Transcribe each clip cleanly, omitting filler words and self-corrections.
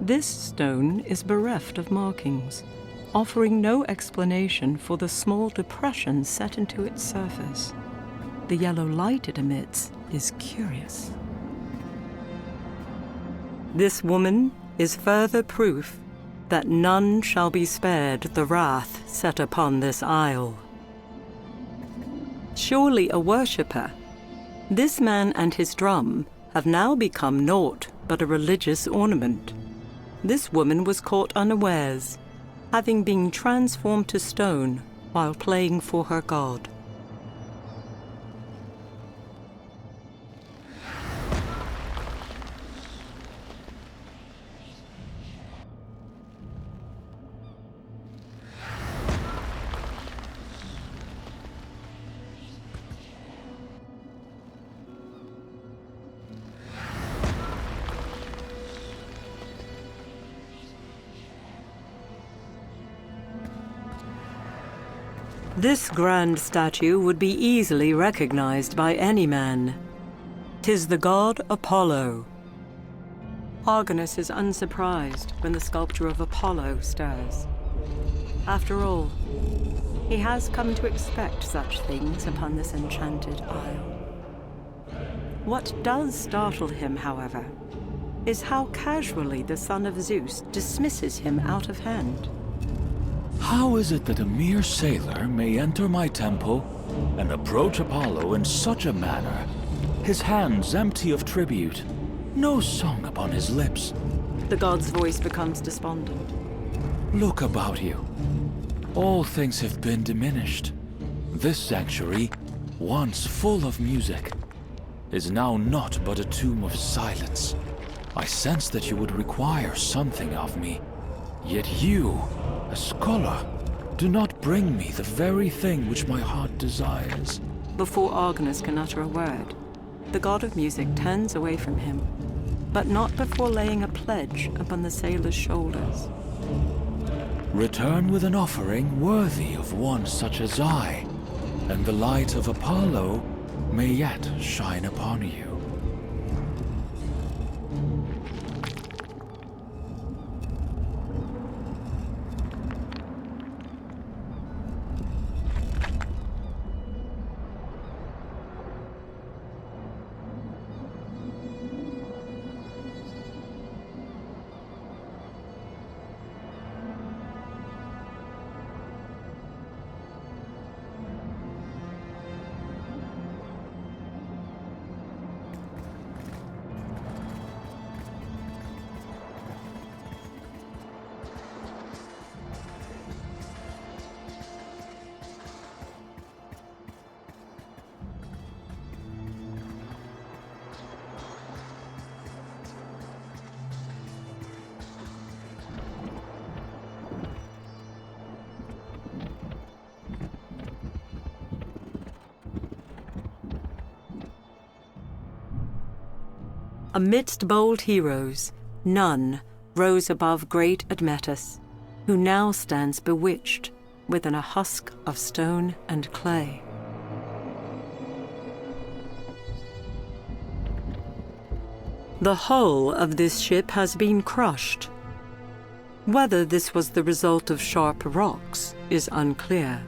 This stone is bereft of markings, offering no explanation for the small depression set into its surface. The yellow light it emits is curious. This woman is further proof that none shall be spared the wrath set upon this isle. Surely a worshipper, this man and his drum have now become naught but a religious ornament. This woman was caught unawares, having been transformed to stone while playing for her god. This grand statue would be easily recognized by any man. 'Tis the god Apollo. Argonus is unsurprised when the sculpture of Apollo stirs. After all, he has come to expect such things upon this enchanted isle. What does startle him, however, is how casually the son of Zeus dismisses him out of hand. How is it that a mere sailor may enter my temple and approach Apollo in such a manner, his hands empty of tribute, no song upon his lips? The god's voice becomes despondent. Look about you. All things have been diminished. This sanctuary, once full of music, is now naught but a tomb of silence. I sense that you would require something of me, yet you, a scholar, do not bring me the very thing which my heart desires. Before Argonus can utter a word, the god of music turns away from him, but not before laying a pledge upon the sailor's shoulders. Return with an offering worthy of one such as I, and the light of Apollo may yet shine upon you. Amidst bold heroes, none rose above great Admetus, who now stands bewitched within a husk of stone and clay. The hull of this ship has been crushed. Whether this was the result of sharp rocks is unclear.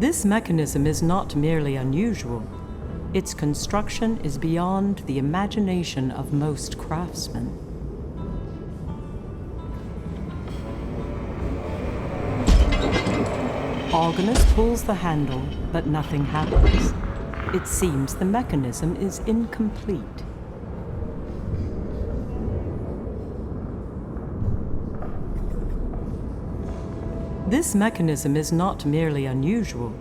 This mechanism is not merely unusual. Its construction is beyond the imagination of most craftsmen. Argonus pulls the handle, but nothing happens. It seems the mechanism is incomplete. This mechanism is not merely unusual.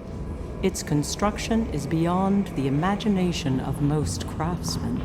Its construction is beyond the imagination of most craftsmen.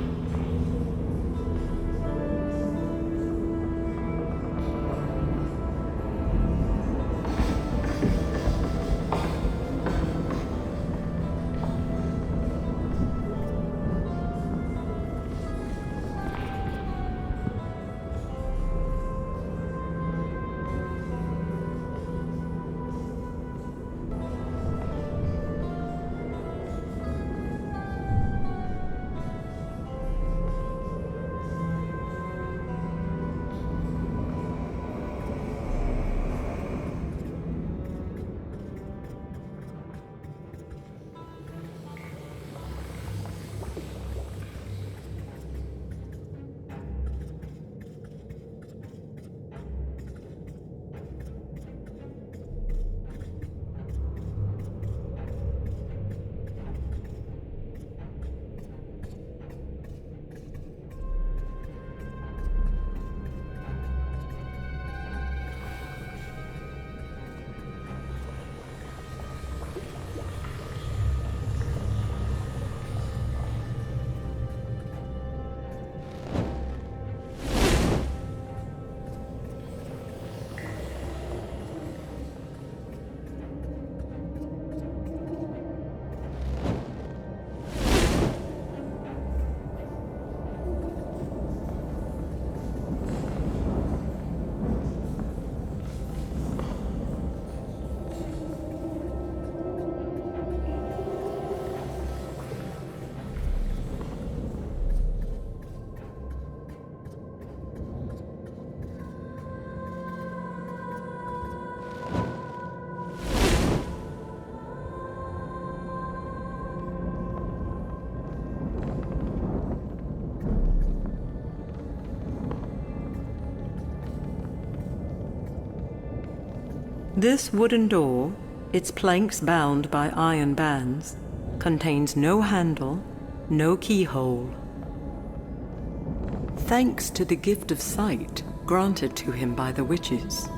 This wooden door, its planks bound by iron bands, contains no handle, no keyhole. Thanks to the gift of sight granted to him by the witches,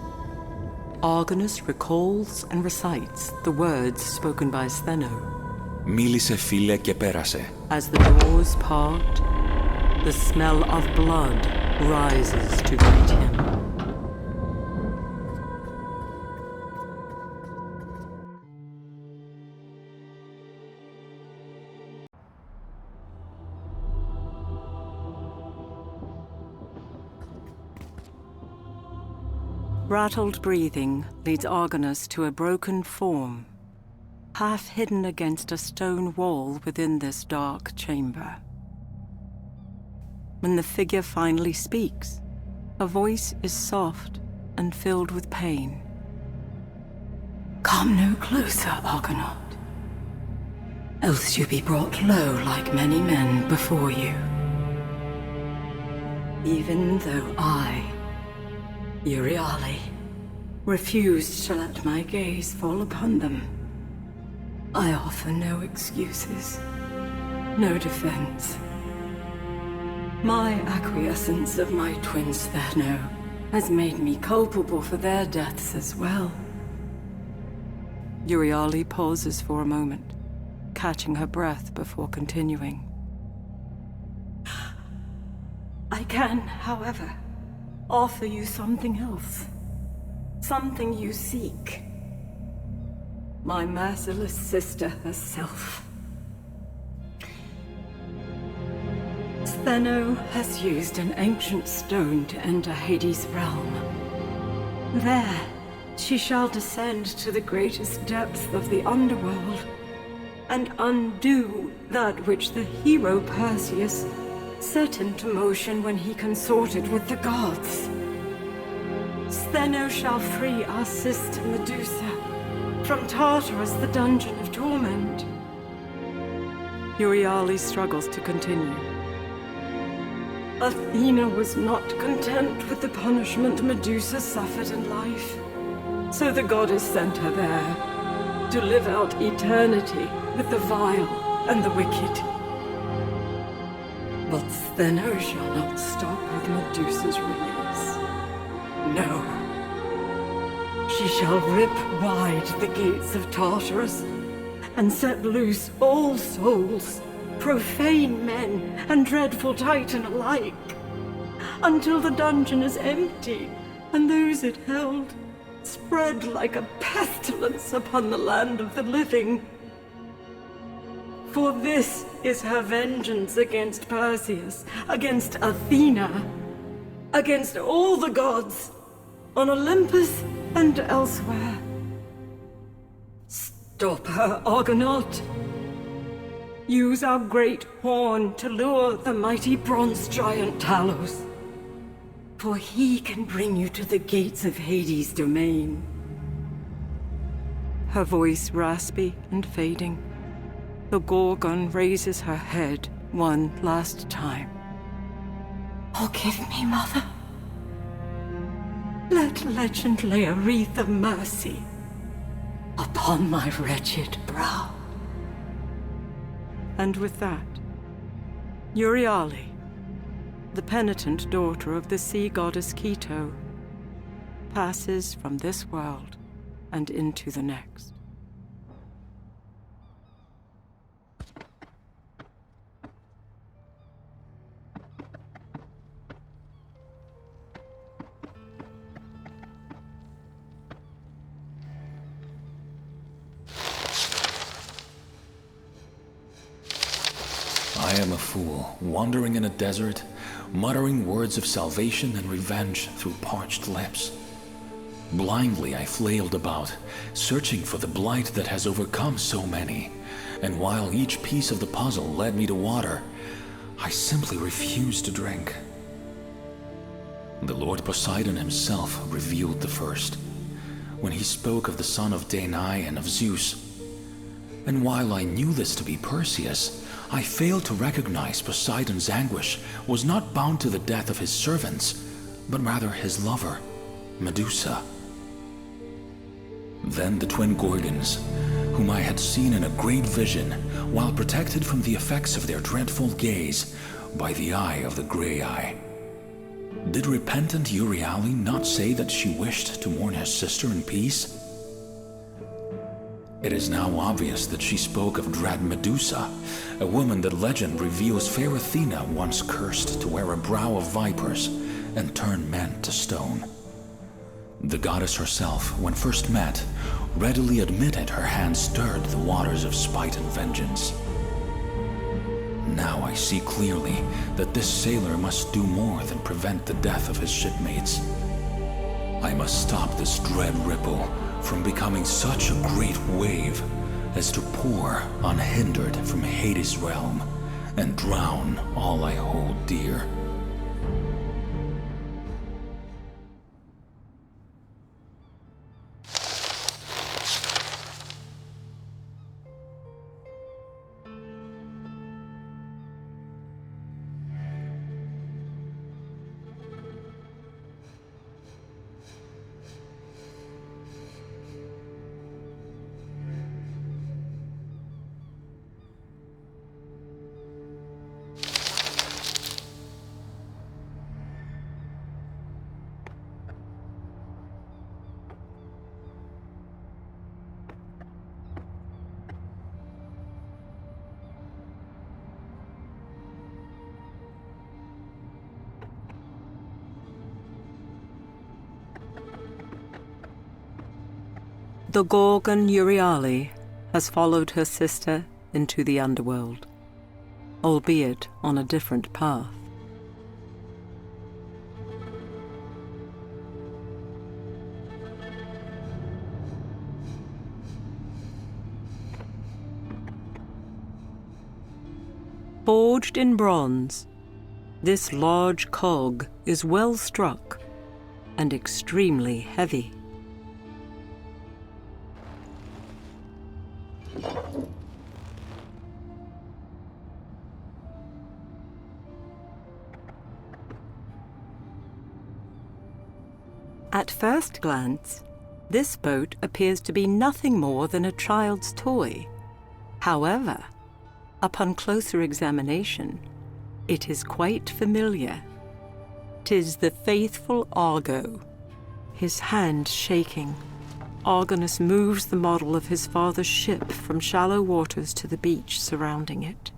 Argonus recalls and recites the words spoken by Stheno. Μίλησε φίλε και πέρασε. As the doors part, the smell of blood rises to greet him. Rattled breathing leads Argonus to a broken form, half hidden against a stone wall within this dark chamber. When the figure finally speaks, her voice is soft and filled with pain. Come no closer, Argonaut, else you be brought low like many men before you. Even though I, Euryale, refused to let my gaze fall upon them, I offer no excuses, no defense. My acquiescence of my twin Stheno has made me culpable for their deaths as well. Euryale pauses for a moment, catching her breath before continuing. I can, however, offer you something else. Something you seek. My merciless sister herself. Stheno has used an ancient stone to enter Hades' realm. There, she shall descend to the greatest depths of the underworld and undo that which the hero Perseus set into motion when he consorted with the gods. Stheno shall free our sister Medusa From Tartarus, the dungeon of torment. Euryale struggles to continue. Athena was not content with the punishment Medusa suffered in life. So the goddess sent her there to live out eternity with the vile and the wicked. But Sthenno shall not stop with Medusa's release. No. She shall rip wide the gates of Tartarus and set loose all souls, profane men and dreadful Titan alike, until the dungeon is empty and those it held spread like a pestilence upon the land of the living. For this is her vengeance against Perseus, against Athena, against all the gods, on Olympus and elsewhere. Stop her, Argonaut. Use our great horn to lure the mighty bronze giant Talos, for he can bring you to the gates of Hades' domain. Her voice raspy and fading, the Gorgon raises her head one last time. Forgive me, Mother. Let legend lay a wreath of mercy upon my wretched brow. And with that, Euryale, the penitent daughter of the sea goddess Keto, passes from this world and into the next. I am a fool, wandering in a desert, muttering words of salvation and revenge through parched lips. Blindly I flailed about, searching for the blight that has overcome so many, and while each piece of the puzzle led me to water, I simply refused to drink. The Lord Poseidon himself revealed the first, when he spoke of the son of Danae and of Zeus. And while I knew this to be Perseus, I failed to recognize Poseidon's anguish was not bound to the death of his servants, but rather his lover, Medusa. Then the twin Gorgons, whom I had seen in a great vision, while protected from the effects of their dreadful gaze by the eye of the Grey Eye. Did repentant Euryale not say that she wished to mourn her sister in peace? It is now obvious that she spoke of dread Medusa, a woman that legend reveals fair Athena once cursed to wear a brow of vipers and turn men to stone. The goddess herself, when first met, readily admitted her hand stirred the waters of spite and vengeance. Now I see clearly that this sailor must do more than prevent the death of his shipmates. I must stop this dread ripple from becoming such a great wave as to pour unhindered from Hades' realm and drown all I hold dear. The Gorgon Euryale has followed her sister into the underworld, albeit on a different path. Forged in bronze, this large cog is well struck and extremely heavy. At first glance, this boat appears to be nothing more than a child's toy. However, upon closer examination, it is quite familiar. 'Tis the faithful Argo. His hand shaking, Argonus moves the model of his father's ship from shallow waters to the beach surrounding it.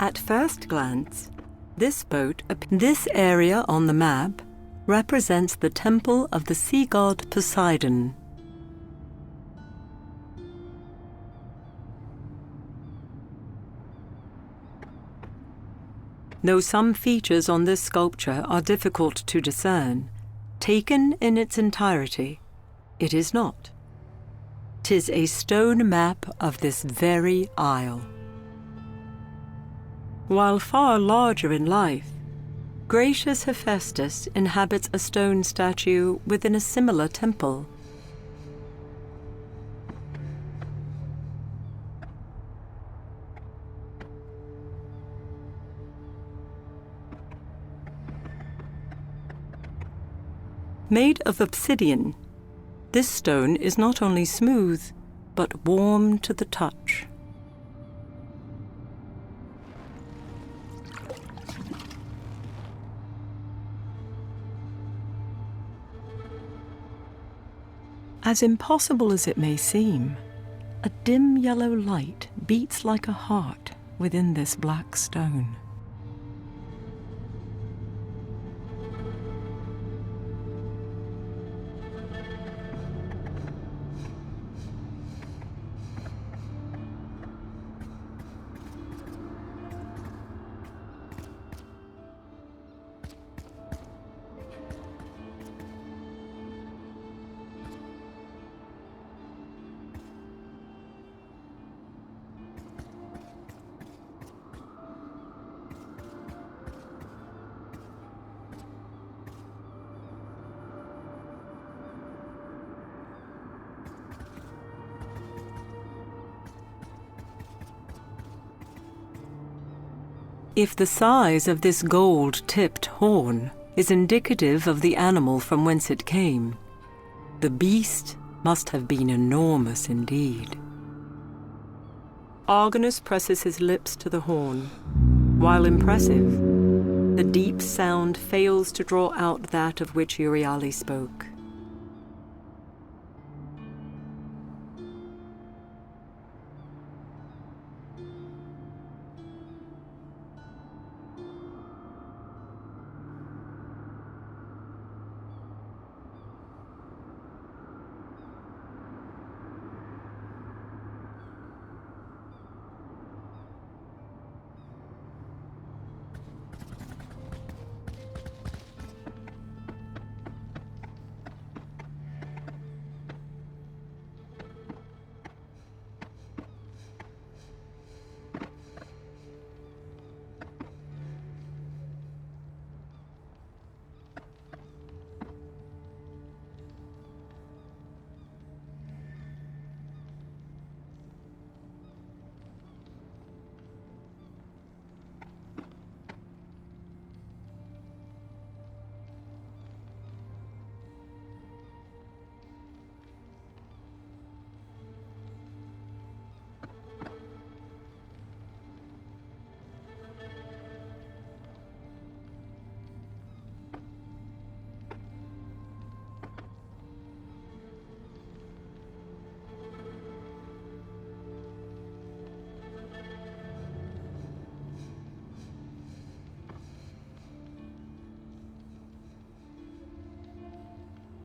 At first glance, this area on the map represents the temple of the sea god Poseidon. Though some features on this sculpture are difficult to discern, taken in its entirety, it is not. 'Tis a stone map of this very isle. While far larger in life, gracious Hephaestus inhabits a stone statue within a similar temple. Made of obsidian, this stone is not only smooth, but warm to the touch. As impossible as it may seem, a dim yellow light beats like a heart within this black stone. If the size of this gold-tipped horn is indicative of the animal from whence it came, the beast must have been enormous indeed. Argonus presses his lips to the horn. While impressive, the deep sound fails to draw out that of which Euryale spoke.